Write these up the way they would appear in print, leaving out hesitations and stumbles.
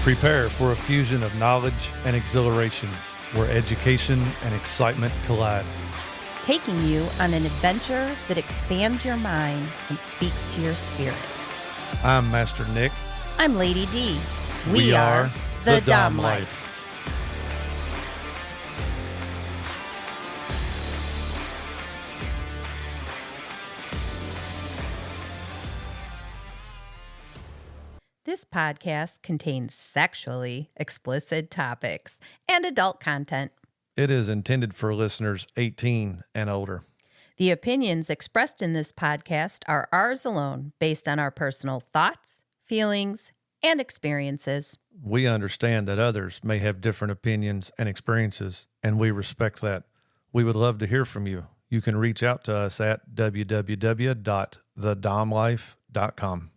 Prepare for a fusion of knowledge and exhilaration where education and excitement collide. Taking you on an adventure that expands your mind and speaks to your spirit. I'm Master Nick. I'm Lady Dee. We are the Dom Life. This podcast contains sexually explicit topics and adult content. It is intended for listeners 18 and older. The opinions expressed in this podcast are ours alone, based on our personal thoughts, feelings, and experiences. We understand that others may have different opinions and experiences, and we respect that. We would love to hear from you. You can reach out to us at www.thedomlife.com.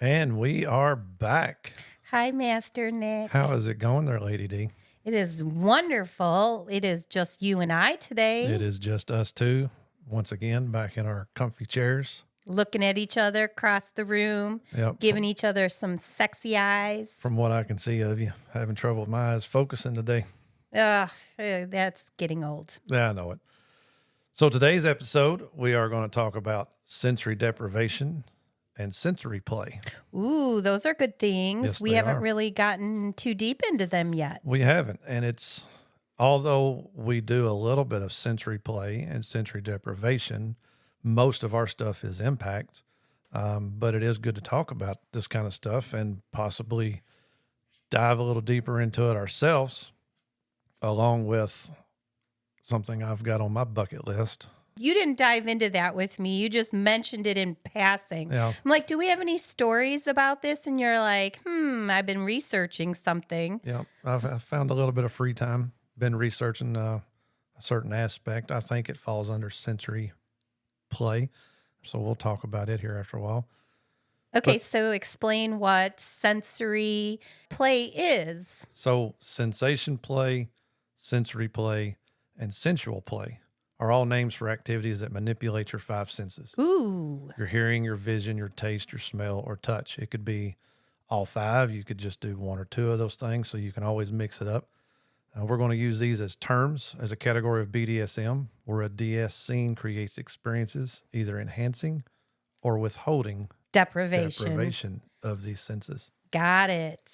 And we are back. Hi, Master Nick. How is it going there, Lady Dee? It is wonderful. It is just you and I today. It is just us two, once again, back in our comfy chairs. Looking at each other across the room, giving each other some sexy eyes. From what I can see of you, having trouble with my eyes focusing today. That's getting old. Yeah, I know it. So today's episode, we are going to talk about sensory deprivation and sensory play. Ooh, those are good things. Yes, we haven't really gotten too deep into them yet. We haven't. And it's, although we do a little bit of sensory play and sensory deprivation, most of our stuff is impact. But it is good to talk about this kind of stuff and possibly dive a little deeper into it ourselves, along with something I've got on my bucket list. You didn't dive into that with me. You just mentioned it in passing. Yeah. I'm like, do we have any stories about this? And you're like, I've been researching something. Yeah, I've found a little bit of free time, been researching a certain aspect. I think it falls under sensory play. So we'll talk about it here after a while. Okay, so explain what sensory play is. So sensation play, sensory play, and sensual play are all names for activities that manipulate your five senses. Ooh. Your hearing, your vision, your taste, your smell, or touch. It could be all five. You could just do one or two of those things, so you can always mix it up. We're going to use these as terms as a category of BDSM, where a DS scene creates experiences either enhancing or withholding deprivation of these senses. Got it.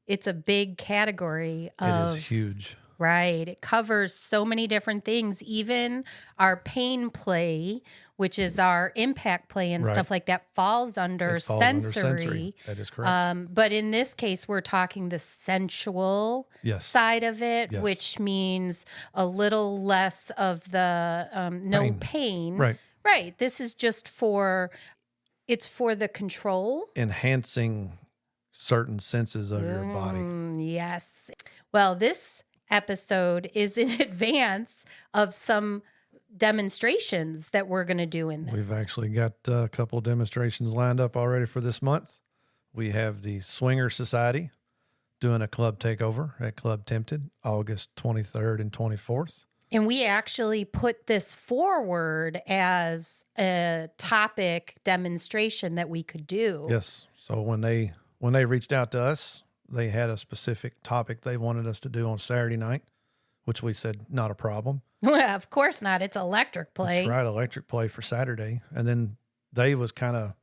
It's a big category of... It is huge. Right. It covers so many different things, even our pain play, which is our impact play and stuff like that, falls under sensory. That is correct. But in this case, we're talking the sensual side of it, which means a little less of the no pain. Right. Right. This is just it's for the control. Enhancing certain senses of your body. Yes. Well, this episode is in advance of some demonstrations that we're going to do in this. We've actually got a couple of demonstrations lined up already for this month. We have the Swinger Society doing a club takeover at Club Tempted, August 23rd and 24th. And we actually put this forward as a topic demonstration that we could do. Yes. So when they reached out to us, they had a specific topic they wanted us to do on Saturday night, which we said, not a problem. Well, of course not. It's electric play. That's right, electric play for Saturday. And then Dave was kind of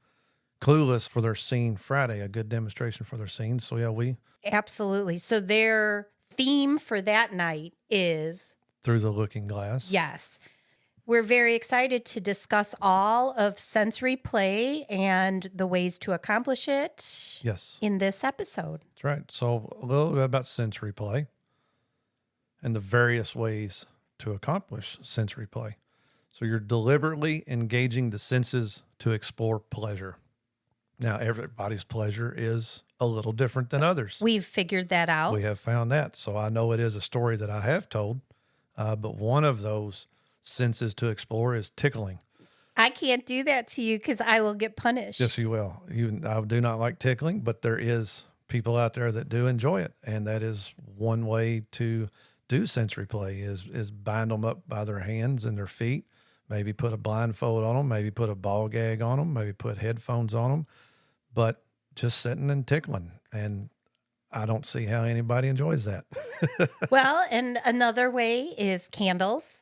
clueless for their scene Friday, a good demonstration for their scene. So, yeah, we... Absolutely. So their theme for that night is... Through the Looking Glass. Yes. We're very excited to discuss all of sensory play and the ways to accomplish it in this episode. That's right. So a little bit about sensory play and the various ways to accomplish sensory play. So you're deliberately engaging the senses to explore pleasure. Now, everybody's pleasure is a little different than others. We've figured that out. We have found that. So I know it is a story that I have told, but one of those senses to explore is tickling. I can't do that to you because I will get punished. Yes, you will. I do not like tickling, but there is people out there that do enjoy it. And that is one way to do sensory play is bind them up by their hands and their feet, maybe put a blindfold on them, maybe put a ball gag on them, maybe put headphones on them, but just sitting and tickling. And I don't see how anybody enjoys that. Well, and another way is candles.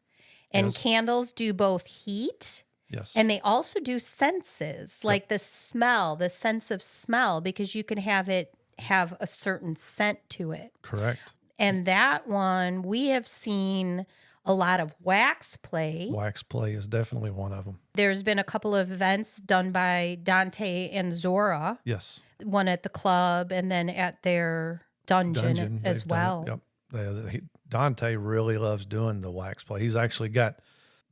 And Yes. candles do both heat Yes. and they also do senses, like the smell, the sense of smell, because you can have it have a certain scent to it. Correct. And that one, we have seen a lot of wax play. Wax play is definitely one of them. There's been a couple of events done by Dante and Zora. Yes. One at the club and then at their dungeon as well. Yep. Dante really loves doing the wax play. He's actually got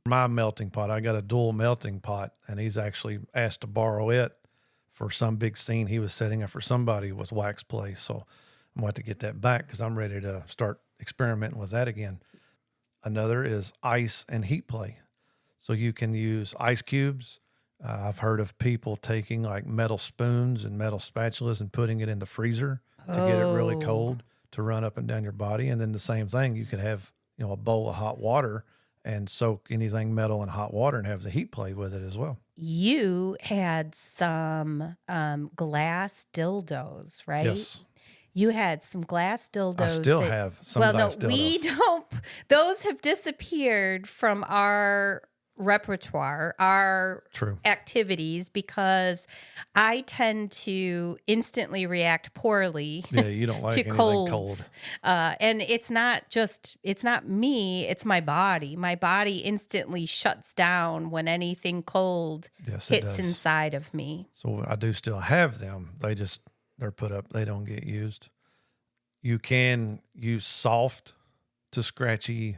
my melting pot. I got a dual melting pot, and he's actually asked to borrow it for some big scene he was setting up for somebody with wax play. So I'm going to get that back because I'm ready to start experimenting with that again. Another is ice and heat play. So you can use ice cubes. I've heard of people taking like metal spoons and metal spatulas and putting it in the freezer to get it really cold to run up and down your body. And then the same thing, you could have, a bowl of hot water and soak anything metal in hot water and have the heat play with it as well. You had some glass dildos, right? Yes. You had some glass dildos. I still have some glass dildos. We don't. Those have disappeared from our repertoire, our activities, because I tend to instantly react poorly you don't like to anything colds. cold. And it's not me, it's my body. My body instantly shuts down when anything cold hits inside of me. So I do still have them. They're put up. They don't get used. You can use soft to scratchy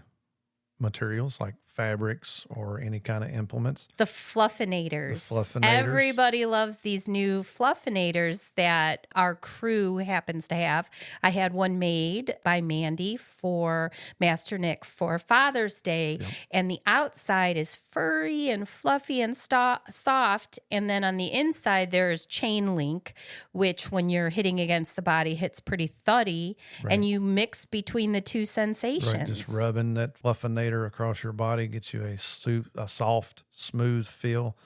materials like fabrics or any kind of implements. The fluffinators. Everybody loves these new fluffinators that our crew happens to have. I had one made by Mandy for Master Nick for Father's Day, and the outside is furry and fluffy and soft, and then on the inside there's chain link, which when you're hitting against the body hits pretty thuddy, and you mix between the two sensations. Right, just rubbing that fluffinator across your body gets you a soft, smooth feel,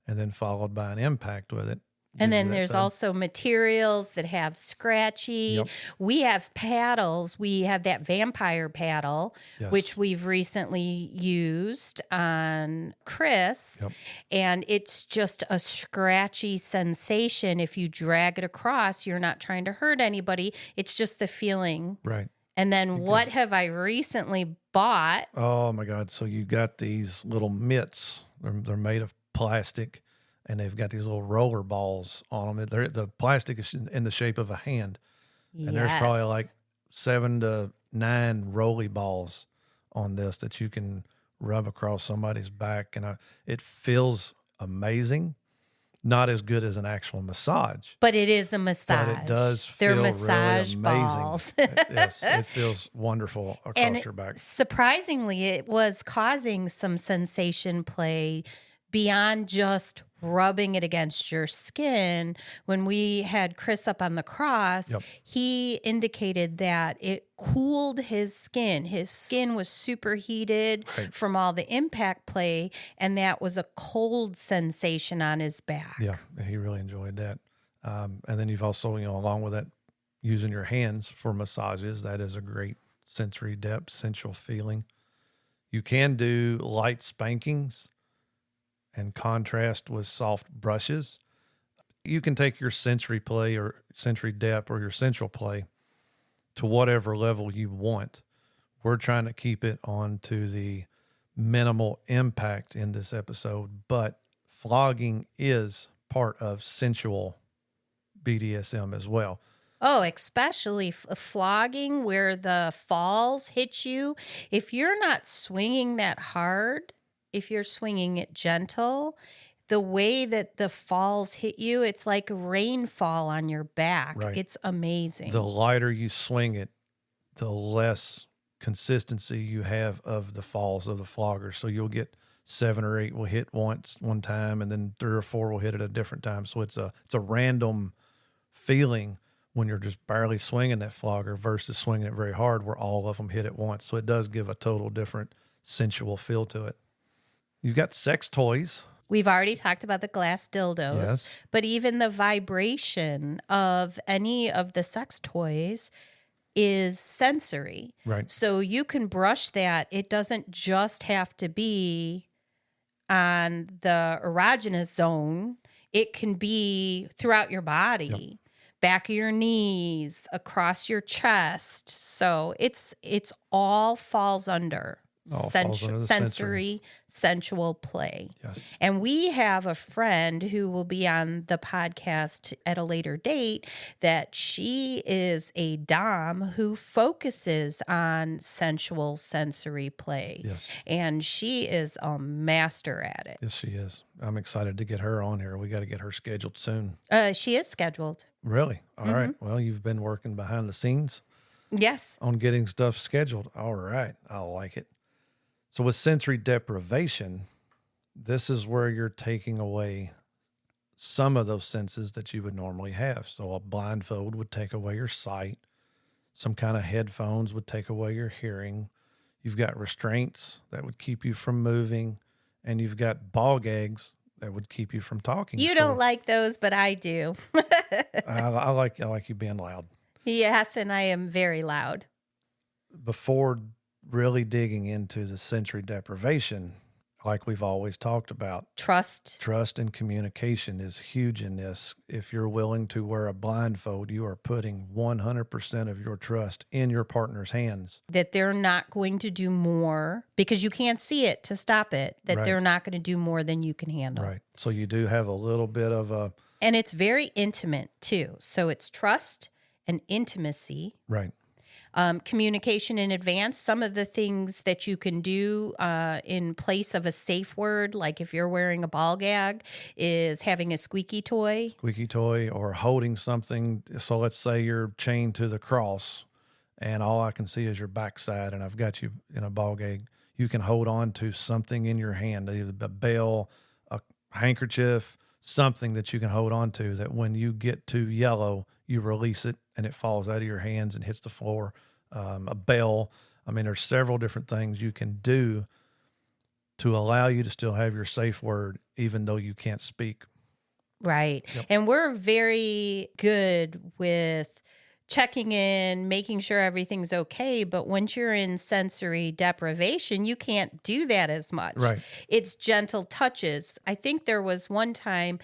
and then followed by an impact with it. And then there's also materials that have scratchy. Yep. We have paddles. We have that vampire paddle, which we've recently used on Chris. Yep. And it's just a scratchy sensation. If you drag it across, you're not trying to hurt anybody. It's just the feeling. Right. And then what have I recently bought? Oh, my God. So you got these little mitts. They're made of plastic, and they've got these little roller balls on them. The plastic is in the shape of a hand, and there's probably like 7 to 9 roly balls on this that you can rub across somebody's back, and it feels amazing. Not as good as an actual massage. But it is a massage. But it does They're feel massage really amazing. Balls. Yes, it feels wonderful across your back. Surprisingly, it was causing some sensation play beyond just rubbing it against your skin. When we had Chris up on the cross, he indicated that it cooled his skin. His skin was superheated from all the impact play, and that was a cold sensation on his back. Yeah, he really enjoyed that. And then you've also, along with that, using your hands for massages. That is a great sensory depth, sensual feeling. You can do light spankings and contrast with soft brushes. You can take your sensory play or sensory depth or your sensual play to whatever level you want. We're trying to keep it on to the minimal impact in this episode, but flogging is part of sensual BDSM as well. Oh, especially flogging where the falls hit you. If you're not swinging that hard, if you're swinging it gentle, the way that the falls hit you, it's like rainfall on your back. Right. It's amazing. The lighter you swing it, the less consistency you have of the falls of the flogger. So you'll get 7 or 8 will hit one time, and then 3 or 4 will hit at a different time. So it's a random feeling when you're just barely swinging that flogger versus swinging it very hard where all of them hit at once. So it does give a total different sensual feel to it. You've got sex toys. We've already talked about the glass dildos, Yes. but even the vibration of any of the sex toys is sensory. Right. So you can brush that. It doesn't just have to be on the erogenous zone. It can be throughout your body, back of your knees, across your chest. So it's all falls under sensory, sensual play. Yes. And we have a friend who will be on the podcast at a later date that she is a dom who focuses on sensual sensory play. Yes. And she is a master at it. Yes, she is. I'm excited to get her on here. We got to get her scheduled soon. She is scheduled. Really? All right. Well, you've been working behind the scenes. Yes. On getting stuff scheduled. All right. I like it. So with sensory deprivation, this is where you're taking away some of those senses that you would normally have. So a blindfold would take away your sight. Some kind of headphones would take away your hearing. You've got restraints that would keep you from moving. And you've got ball gags that would keep you from talking. You don't like those, but I do. I like you being loud. Yes, and I am very loud. Before really digging into the sensory deprivation, like we've always talked about, trust and communication is huge in this. If you're willing to wear a blindfold, you are putting 100% of your trust in your partner's hands. That they're not going to do more because you can't see it to stop it, that they're not going to do more than you can handle. Right. So you do have a little bit of a... And it's very intimate too. So it's trust and intimacy. Right. Communication in advance. Some of the things that you can do in place of a safe word, like if you're wearing a ball gag, is having a squeaky toy. Squeaky toy or holding something. So let's say you're chained to the cross and all I can see is your backside and I've got you in a ball gag. You can hold on to something in your hand, either a bell, a handkerchief, something that you can hold on to that when you get to yellow, you release it and it falls out of your hands and hits the floor. A bell. I mean, there's several different things you can do to allow you to still have your safe word, even though you can't speak. Right. Yep. And we're very good with checking in, making sure everything's okay. But once you're in sensory deprivation, you can't do that as much. Right. It's gentle touches. I think there was one time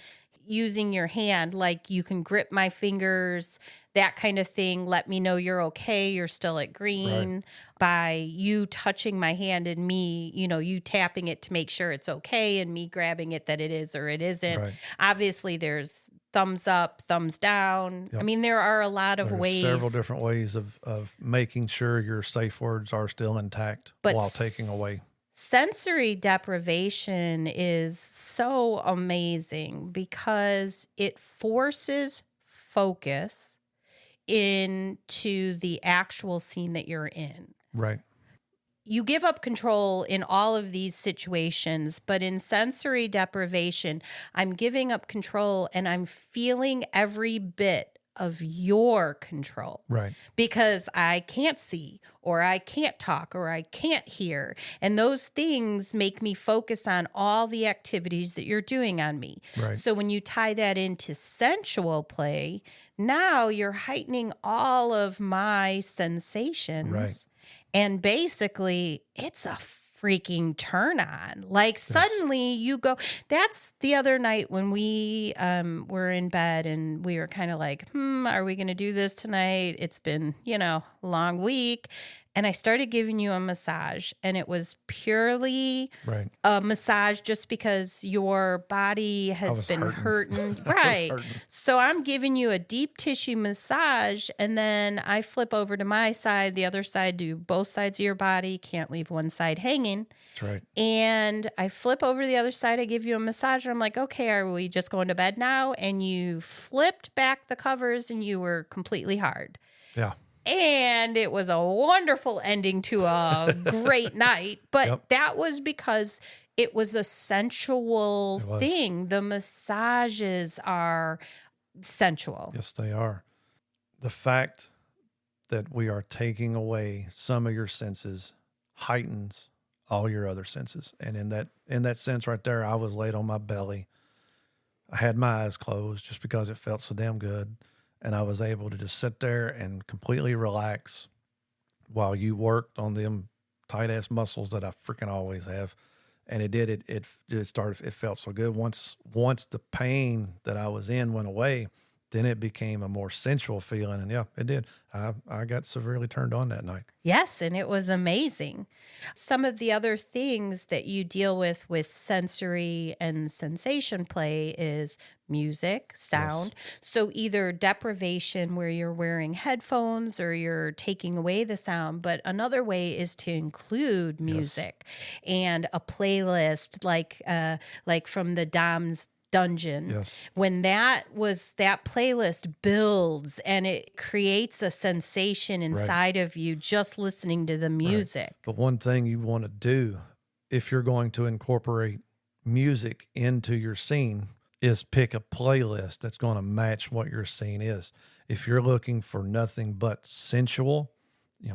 using your hand, like you can grip my fingers, that kind of thing. Let me know you're okay. You're still at green. Right. By you touching my hand and me, you tapping it to make sure it's okay and me grabbing it that it is or it isn't. Right. Obviously, there's thumbs up, thumbs down. Yep. I mean, there are a lot of ways. Several different ways of making sure your safe words are still intact while taking away. Sensory deprivation is so amazing because it forces focus into the actual scene that you're in. Right. You give up control in all of these situations, but in sensory deprivation, I'm giving up control and I'm feeling every bit of your control. Right. Because I can't see or I can't talk or I can't hear. And those things make me focus on all the activities that you're doing on me. Right. So when you tie that into sensual play, now you're heightening all of my sensations. Right. And basically, it's a freaking turn on. Like suddenly you go, that's the other night when we were in bed and we were kind of like, are we going to do this tonight? It's been, a long week. And I started giving you a massage and it was purely a massage just because your body has been hurting. Right. So I'm giving you a deep tissue massage and then I flip over to my side, the other side, do both sides of your body. Can't leave one side hanging. That's right. And I flip over to the other side. I give you a massage. And I'm like, okay, are we just going to bed now? And you flipped back the covers and you were completely hard. Yeah. And it was a wonderful ending to a great night. But that was because it was a sensual thing. The massages are sensual. Yes, they are. The fact that we are taking away some of your senses heightens all your other senses. And in that sense right there, I was laid on my belly. I had my eyes closed just because it felt so damn good. And I was able to just sit there and completely relax while you worked on them tight ass muscles that I freaking always have. And it felt so good. Once the pain that I was in went away, then it became a more sensual feeling. And yeah, it did. I got severely turned on that night. Yes, and it was amazing. Some of the other things that you deal with sensory and sensation play is music, sound. Yes. So either deprivation where you're wearing headphones or you're taking away the sound, but another way is to include music and a playlist like from the Dom's Dungeon. Yes. When that playlist builds and it creates a sensation inside of you just listening to the music. But one thing you want to do if you're going to incorporate music into your scene is pick a playlist that's going to match what your scene is. If you're looking for nothing but sensual,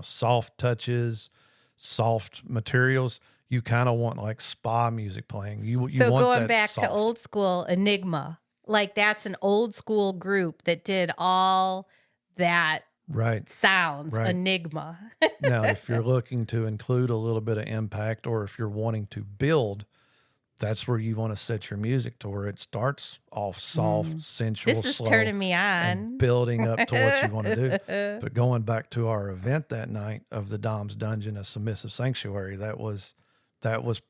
soft touches, soft materials, you kind of want like spa music playing. You want going back to old school Enigma, like that's an old school group that did all that sounds. Enigma. Now, if you're looking to include a little bit of impact, or if you're wanting to build, that's where you want to set your music to where it starts off soft, sensual, this is slow, turning me on, and building up to what you want to do. But going back to our event that night of the Dom's Dungeon, a submissive sanctuary, that was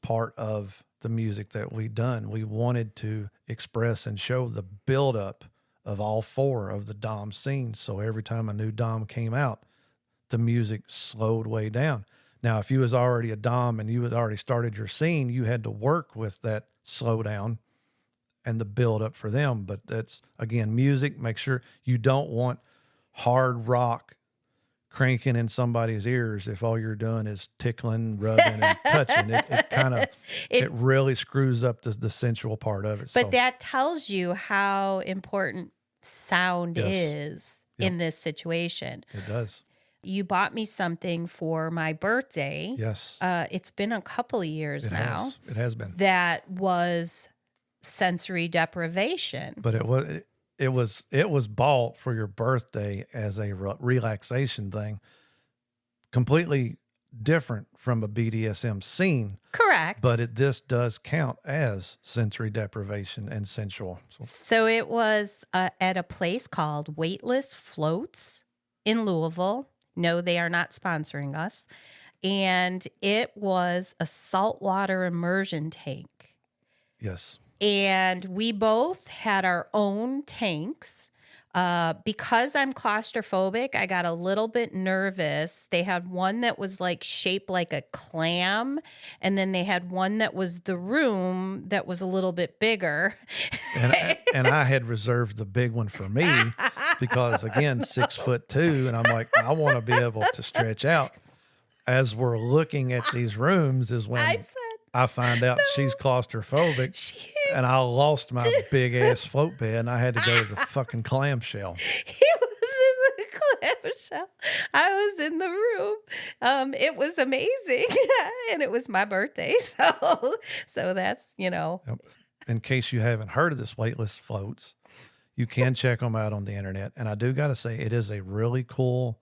part of the music that we done. We wanted to express and show the buildup of all four of the Dom scenes. So every time a new Dom came out, the music slowed way down. Now, if you was already a Dom and you had already started your scene, you had to work with that slowdown and the buildup for them. But that's, again, music. Make sure you don't want hard rock cranking in somebody's ears if all you're doing is tickling, rubbing, and touching. It really screws up the sensual part of it. But that tells you how important sound is in this situation. It does. You bought me something for my birthday. Yes. It's been a couple of years now. It has been. That was sensory deprivation. But it was bought for your birthday as a relaxation thing, completely different from a BDSM scene. Correct. But this does count as sensory deprivation and sensual. So it was at a place called Weightless Floats in Louisville. No, they are not sponsoring us. And it was a saltwater immersion tank. Yes. And we both had our own tanks. Because I'm claustrophobic, I got a little bit nervous. They had one that was like shaped like a clam, and then they had one that was the room that was a little bit bigger. And I had reserved the big one for me because, again, 6'2", and I'm like, I want to be able to stretch out. As we're looking at these rooms is when I find out she's claustrophobic, and I lost my big ass float bed, and I had to go to the fucking clamshell. He was in the clamshell. I was in the room. It was amazing, and it was my birthday, so that's Yep. In case you haven't heard of this weightless floats, you can check them out on the internet, and I do got to say it is a really cool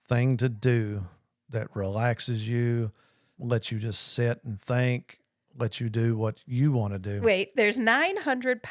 thing to do that relaxes you. Let you just sit and think, let you do what you want to do. Wait, there's over 900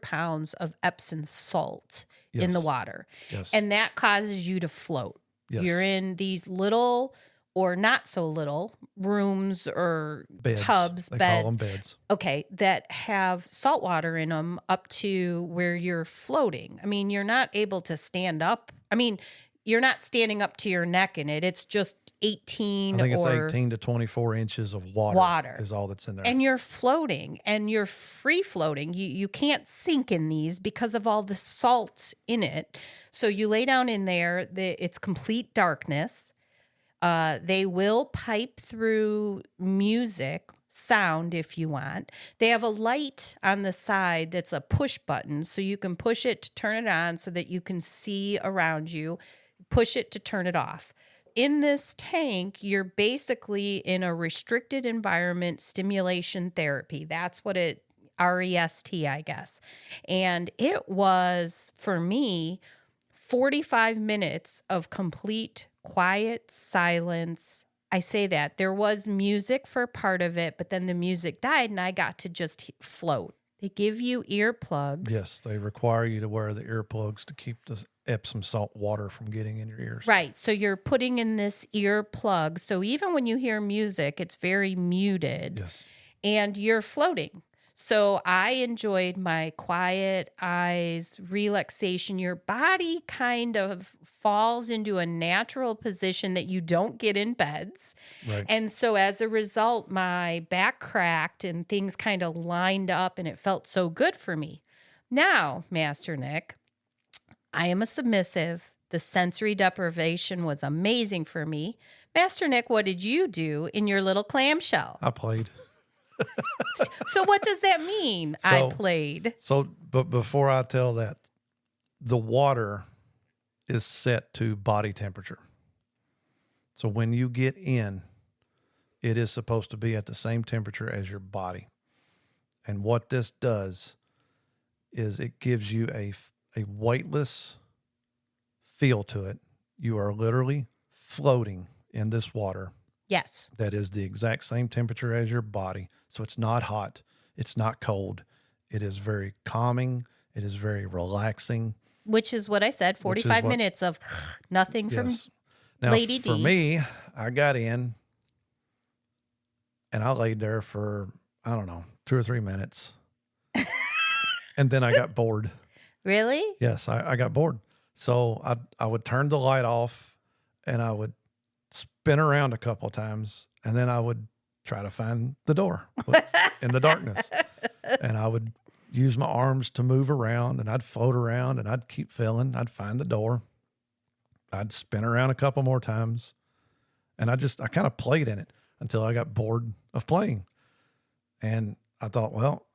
pounds of Epsom salt in the water. Yes. And that causes you to float. Yes. You're in these little or not so little rooms or beds. Tubs, they beds. call them beds. Okay, that have salt water in them up to where you're floating. I mean, you're not able to stand up. I mean, you're not standing up to your neck in it. It's just 18 I think it's 18 to 24 inches of water is all that's in there. And you're floating and you're free floating. You can't sink in these because of all the salt in it. So you lay down in there. It's complete darkness. They will pipe through music, sound if you want. They have a light on the side that's a push button. So you can push it to turn it on so that you can see around you. Push it to turn it off. in this tank, you're basically in a restricted environment stimulation therapy. That's what it, REST, I guess. And it was, for me, 45 minutes of complete quiet silence. I say that. There was music for part of it, but then the music died and I got to just float. They give you earplugs. Yes, they require you to wear the earplugs to keep the Epsom salt water from getting in your ears. Right. So you're putting in this earplug. So even when you hear music, it's very muted. Yes. And you're floating. So I enjoyed my quiet eyes, relaxation. Your body kind of falls into a natural position that you don't get in beds. Right. And so as a result, my back cracked and things kind of lined up and it felt so good for me. Now, Master Nick, I am a submissive. The sensory deprivation was amazing for me. Master Nick, what did you do in your little clamshell? I played. So what does that mean? I played. But before I tell that, the water is set to body temperature. So when you get in, it is supposed to be at the same temperature as your body. And what this does is it gives you a weightless feel to it. You are literally floating in this water. Yes. That is the exact same temperature as your body. So it's not hot. It's not cold. It is very calming. It is very relaxing. Which is what I said, 45 minutes of nothing from now, Lady Dee. For me, I got in and I laid there for, 2 or 3 minutes. And then I got bored. Really? Yes, I got bored. So I would turn the light off and I would spin around a couple of times, and then I would try to find the door in the darkness. And I would use my arms to move around, and I'd float around, and I'd keep feeling. I'd find the door. I'd spin around a couple more times, and I kind of played in it until I got bored of playing. And I thought, well,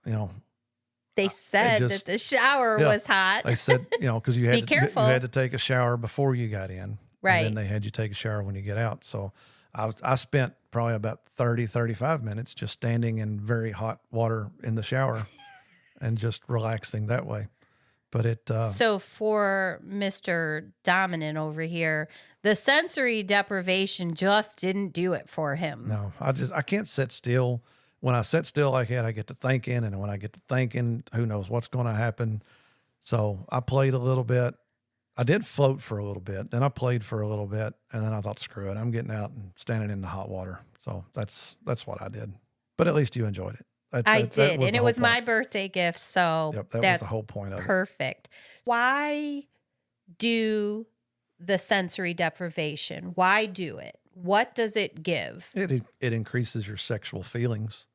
they said that the shower was hot. They said, because you had careful. You had to take a shower before you got in. Right. And then they had you take a shower when you get out. So I spent probably about 30, 35 minutes just standing in very hot water in the shower and just relaxing that way. But so for Mr. Dominant over here, the sensory deprivation just didn't do it for him. No, I can't sit still. When I sit still like that, I get to thinking. And when I get to thinking, who knows what's going to happen. So I played a little bit. I did float for a little bit. Then I played for a little bit. And then I thought, screw it. I'm getting out and standing in the hot water. So that's what I did. But at least you enjoyed it. I did. And it was my birthday gift. So that was the whole point of it. Perfect. Why do the sensory deprivation? Why do it? What does it give? It increases your sexual feelings.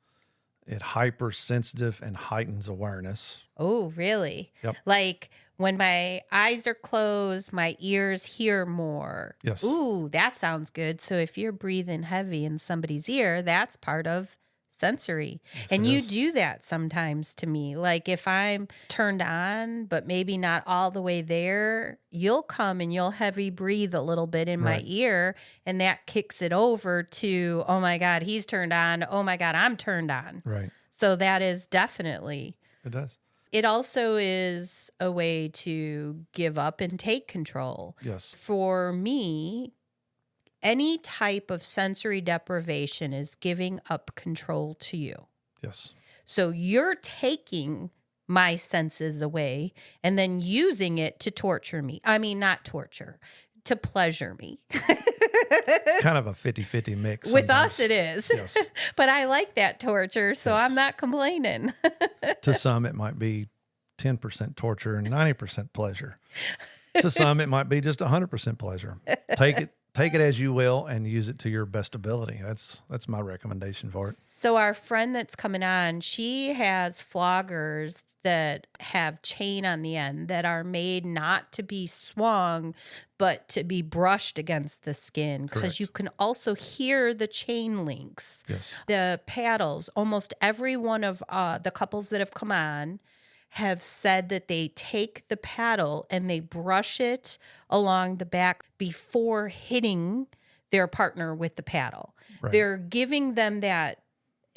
It hypersensitive and heightens awareness. Oh, really? Yep. Like when my eyes are closed, my ears hear more. Yes. Ooh, that sounds good. So if you're breathing heavy in somebody's ear, that's part of sensory. Yes, and you do that sometimes to me. Like if I'm turned on, but maybe not all the way there, you'll come and you'll heavy breathe a little bit in my ear. And that kicks it over to, oh my God, he's turned on. Oh my God, I'm turned on. Right. So that is definitely. It does. It also is a way to give up and take control. Yes. For me, any type of sensory deprivation is giving up control to you. Yes. So you're taking my senses away and then using it to torture me. I mean, not torture, to pleasure me. It's kind of a 50-50 mix. With us, it is. Yes. But I like that torture, so I'm not complaining. To some, it might be 10% torture and 90% pleasure. To some, it might be just 100% pleasure. Take it as you will and use it to your best ability. That's my recommendation for it. So our friend that's coming on, she has floggers that have chain on the end that are made not to be swung, but to be brushed against the skin, because you can also hear the chain links. Yes. The paddles, almost every one of the couples that have come on have said that they take the paddle and they brush it along the back before hitting their partner with the paddle. Right. They're giving them that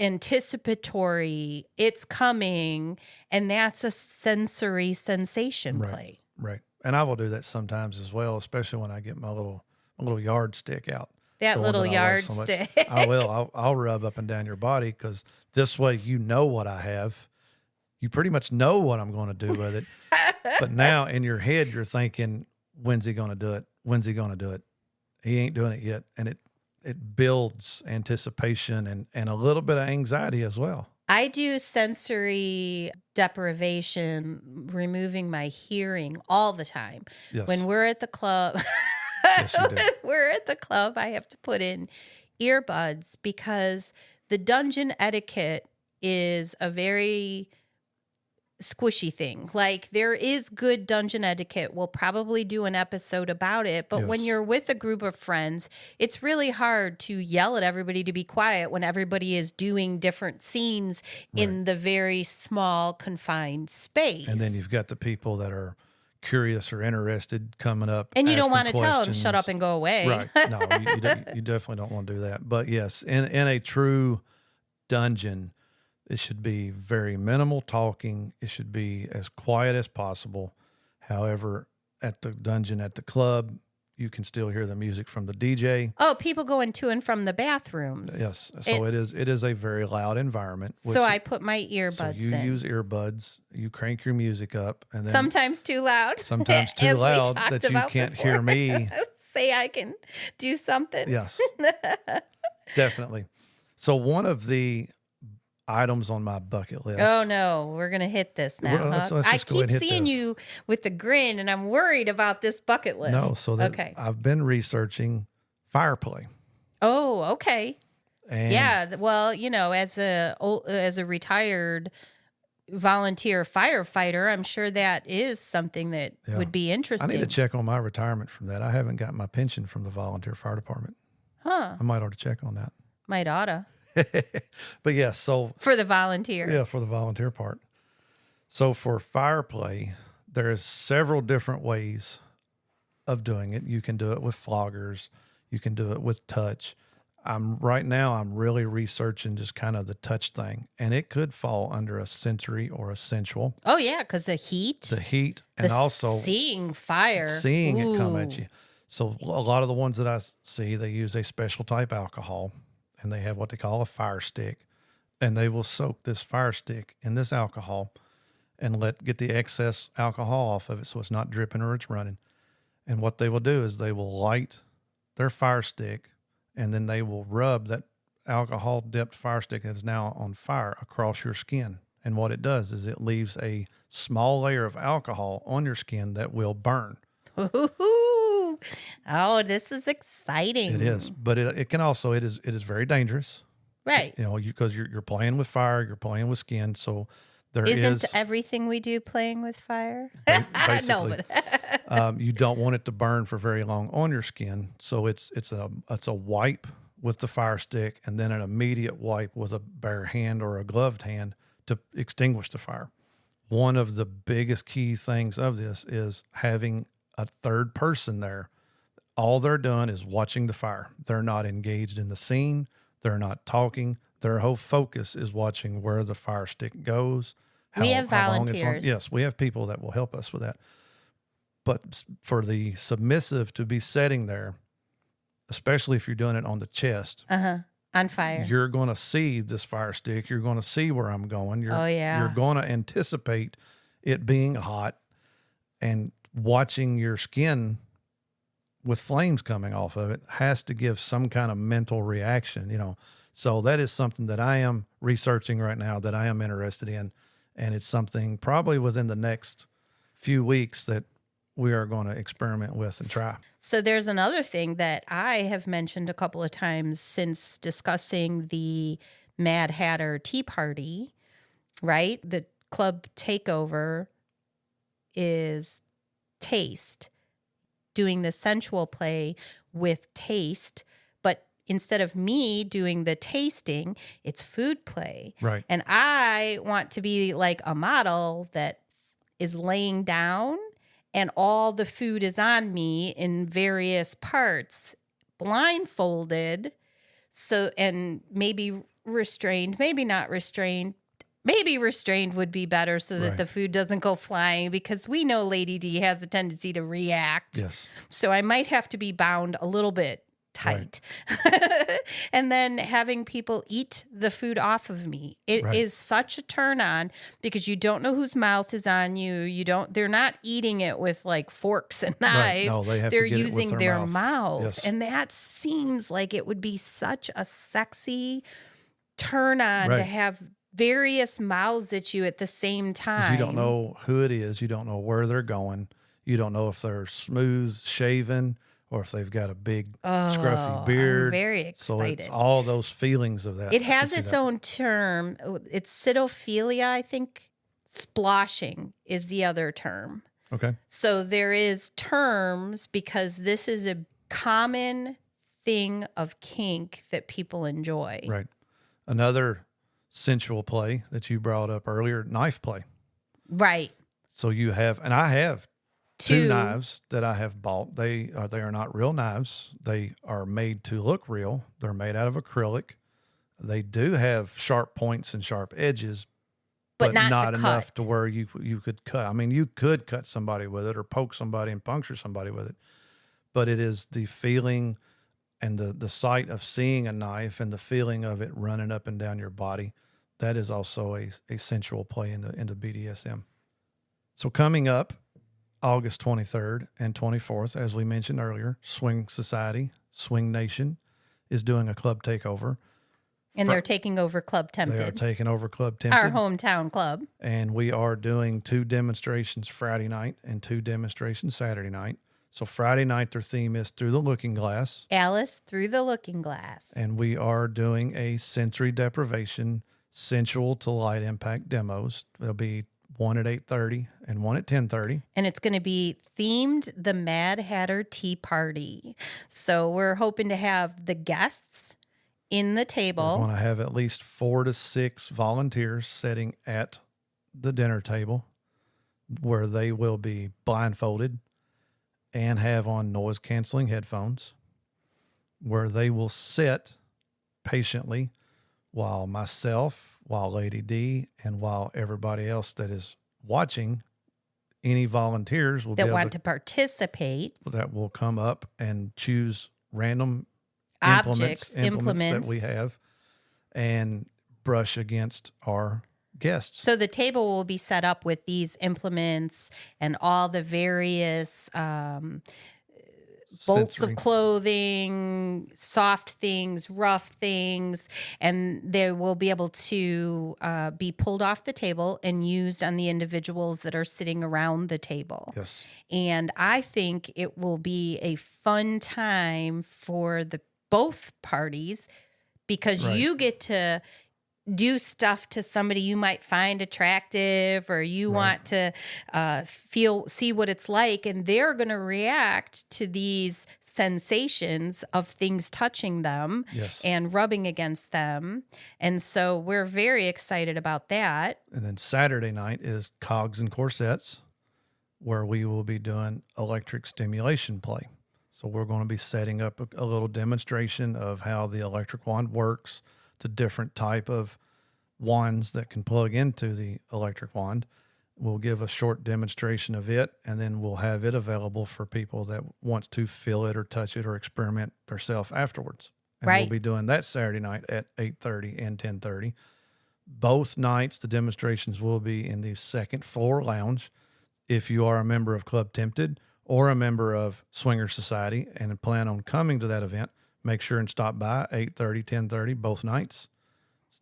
anticipatory, it's coming, and that's a sensory sensation play. Right. And I will do that sometimes as well, especially when I get my little yardstick out. That little yardstick. I will. I'll rub up and down your body, because this way you know what I have. You pretty much know what I'm going to do with it. But now in your head, you're thinking, when's he going to do it? When's he going to do it? He ain't doing it yet. And it builds anticipation and a little bit of anxiety as well. I do sensory deprivation, removing my hearing all the time. Yes. When we're at the club, Yes, you do. when we're at the club, I have to put in earbuds, because the dungeon etiquette is a very squishy thing. Like, there is good dungeon etiquette. We'll probably do an episode about it. But when you're with a group of friends, it's really hard to yell at everybody to be quiet when everybody is doing different scenes in the very small, confined space. And then you've got the people that are curious or interested coming up. And you don't want to tell them, shut up and go away. Right. No, you definitely don't want to do that. But yes, in a true dungeon, it should be very minimal talking. It should be as quiet as possible. However, at the dungeon, at the club, you can still hear the music from the DJ. Oh, people going to and from the bathrooms. Yes. So it is a very loud environment. So I put my earbuds so you in. use earbuds. You crank your music up. And then sometimes too loud. Sometimes too loud that you can't hear me. Say I can do something. Yes. Definitely. So one of the items on my bucket list. Oh no, we're gonna hit this now. Well, let's I just go ahead keep and hit seeing this. you with the grin, and I'm worried about this bucket list. No, so that I've been researching fire play. Oh, okay. And yeah, well, as a retired volunteer firefighter, I'm sure that is something that would be interesting. I need to check on my retirement from that. I haven't got my pension from the volunteer fire department. Huh. I might ought to check on that. Might oughta. But yeah, so for the volunteer. Yeah, for the volunteer part. So for fire play, there's several different ways of doing it. You can do it with floggers. You can do it with touch. I'm really researching just kind of the touch thing, and it could fall under a sensory or a sensual. Oh yeah, because the heat, and also seeing fire, it come at you. So a lot of the ones that I see, they use a special type alcohol, and they have what they call a fire stick, and they will soak this fire stick in this alcohol and get the excess alcohol off of it, so it's not dripping or it's running. And what they will do is they will light their fire stick, and then they will rub that alcohol dipped fire stick that is now on fire across your skin. And what it does is it leaves a small layer of alcohol on your skin that will burn. Oh, this is exciting. It is, but it can also, it is very dangerous. Right. Because you're playing with fire, you're playing with skin. So Isn't everything we do playing with fire? Basically, no, but you don't want it to burn for very long on your skin. So it's a wipe with the fire stick, and then an immediate wipe with a bare hand or a gloved hand to extinguish the fire. One of the biggest key things of this is having a third person there. All they're doing is watching the fire. They're not engaged in the scene. They're not talking. Their whole focus is watching where the fire stick goes. We have volunteers. Yes, we have people that will help us with that. But for the submissive to be sitting there, especially if you're doing it on the chest, on fire, you're going to see this fire stick. You're going to see where I'm going. You're going to anticipate it being hot and watching your skin with flames coming off of it has to give some kind of mental reaction, So that is something that I am researching right now, that I am interested in. And it's something probably within the next few weeks that we are going to experiment with and try. So there's another thing that I have mentioned a couple of times since discussing the Mad Hatter Tea Party, right? The club takeover is taste, doing the sensual play with taste, but instead of me doing the tasting, it's food play. Right. And I want to be like a model that is laying down and all the food is on me in various parts, blindfolded, so, and maybe restrained, maybe not restrained. Maybe restrained would be better so that the food doesn't go flying, because we know Lady Dee has a tendency to react. Yes. So I might have to be bound a little bit tight. And then having people eat the food off of me. It is such a turn on, because you don't know whose mouth is on you. They're not eating it with like forks and knives. No, they're using with their mouth. Yes. And that seems like it would be such a sexy turn on to have various mouths at you at the same time. You don't know who it is. You don't know where they're going. You don't know if they're smooth shaven or if they've got a big scruffy beard. I'm very excited. So it's all those feelings of that. It has its own term. It's cytophilia, I think. Sploshing is the other term. Okay. So there is terms, because this is a common thing of kink that people enjoy. Right. Another sensual play that you brought up earlier, knife play. Right. So you have, and I have two knives that I have bought. They are not real knives. They are made to look real. They're made out of acrylic. They do have sharp points and sharp edges, but not enough to where you could cut. I mean, you could cut somebody with it or poke somebody and puncture somebody with it, but it is the feeling and the sight of seeing a knife and the feeling of it running up and down your body. That is also a sensual play in the BDSM. So coming up August 23rd and 24th, as we mentioned earlier, Swing Society, Swing Nation is doing a club takeover. And they're taking over Club Tempted. They are taking over Club Tempted. Our hometown club. And we are doing 2 demonstrations Friday night and 2 demonstrations Saturday night. So Friday night, their theme is Through the Looking Glass. Alice Through the Looking Glass. And we are doing a sensory deprivation, sensual to light impact demos. There'll be one at 8:30 and one at 10:30. And it's going to be themed the Mad Hatter Tea Party. So we're hoping to have the guests in the table. We're going to have at least 4 to 6 volunteers sitting at the dinner table where they will be blindfolded and have on noise-canceling headphones, where they will sit patiently while myself, while Lady Dee, and while everybody else that is watching, any volunteers will that want to participate, that will come up and choose random implements that we have and brush against our guests. So the table will be set up with these implements and all the various bolts of clothing, soft things, rough things, and they will be able to be pulled off the table and used on the individuals that are sitting around the table. Yes. And I think it will be a fun time for both parties, because you get to do stuff to somebody you might find attractive, or you want to see what it's like, and they're going to react to these sensations of things touching them and rubbing against them. And so we're very excited about that. And then Saturday night is Cogs and Corsets, where we will be doing electric stimulation play. So we're going to be setting up a little demonstration of how the electric wand works, the different type of wands that can plug into the electric wand. We'll give a short demonstration of it, and then we'll have it available for people that want to feel it or touch it or experiment themselves afterwards. And we'll be doing that Saturday night at 8:30 and 10:30. Both nights, the demonstrations will be in the second floor lounge. If you are a member of Club Tempted or a member of Swinger Society and plan on coming to that event, make sure and stop by 8:30, 10:30, both nights.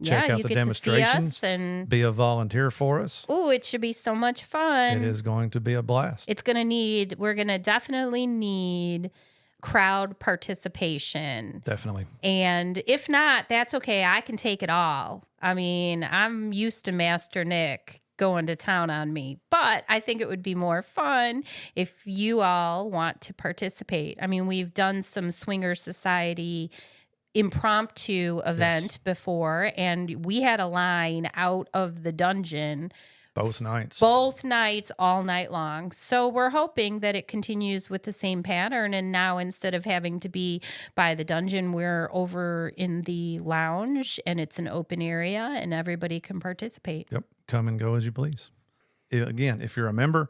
Check out the demonstrations and be a volunteer for us. Oh, it should be so much fun. It is going to be a blast. We're going to definitely need crowd participation. Definitely. And if not, that's okay. I can take it all. I mean, I'm used to Master Nick going to town on me, but I think it would be more fun if you all want to participate. I mean, we've done some Swinger Society impromptu event before, and we had a line out of the dungeon Both nights. Both nights, all night long. So we're hoping that it continues with the same pattern. And now instead of having to be by the dungeon, we're over in the lounge and it's an open area and everybody can participate. Yep. Come and go as you please. Again, if you're a member,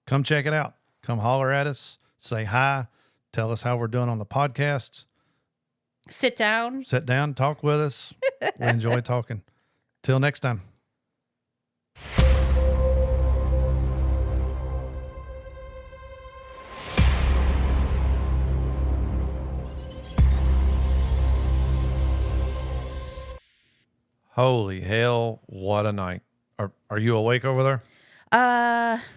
come check it out. Come holler at us. Say hi. Tell us how we're doing on the podcasts. Sit down, talk with us. We enjoy talking. Till next time. Holy hell, what a night. Are you awake over there?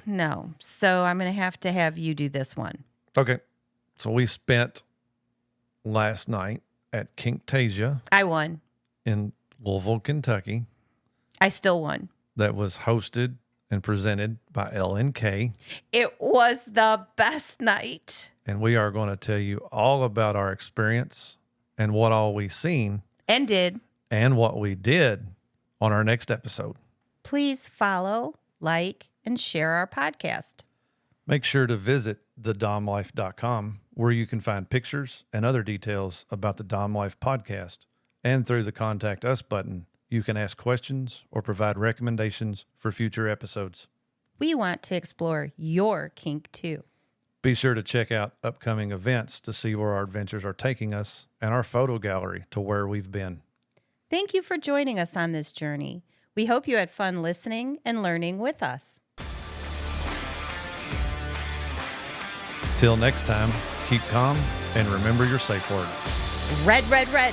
No. So I'm going to have you do this one. Okay. So we spent last night at Kinktasia. I won. In Louisville, Kentucky. I still won. That was hosted and presented by LNK. It was the best night. And we are going to tell you all about our experience and what all we seen. And did. And what we did on our next episode. Please follow, like, and share our podcast. Make sure to visit thedomlife.com where you can find pictures and other details about the Dom Life podcast. And through the Contact Us button, you can ask questions or provide recommendations for future episodes. We want to explore your kink too. Be sure to check out upcoming events to see where our adventures are taking us and our photo gallery to where we've been. Thank you for joining us on this journey. We hope you had fun listening and learning with us. Till next time, keep calm and remember your safe word. Red, red, red.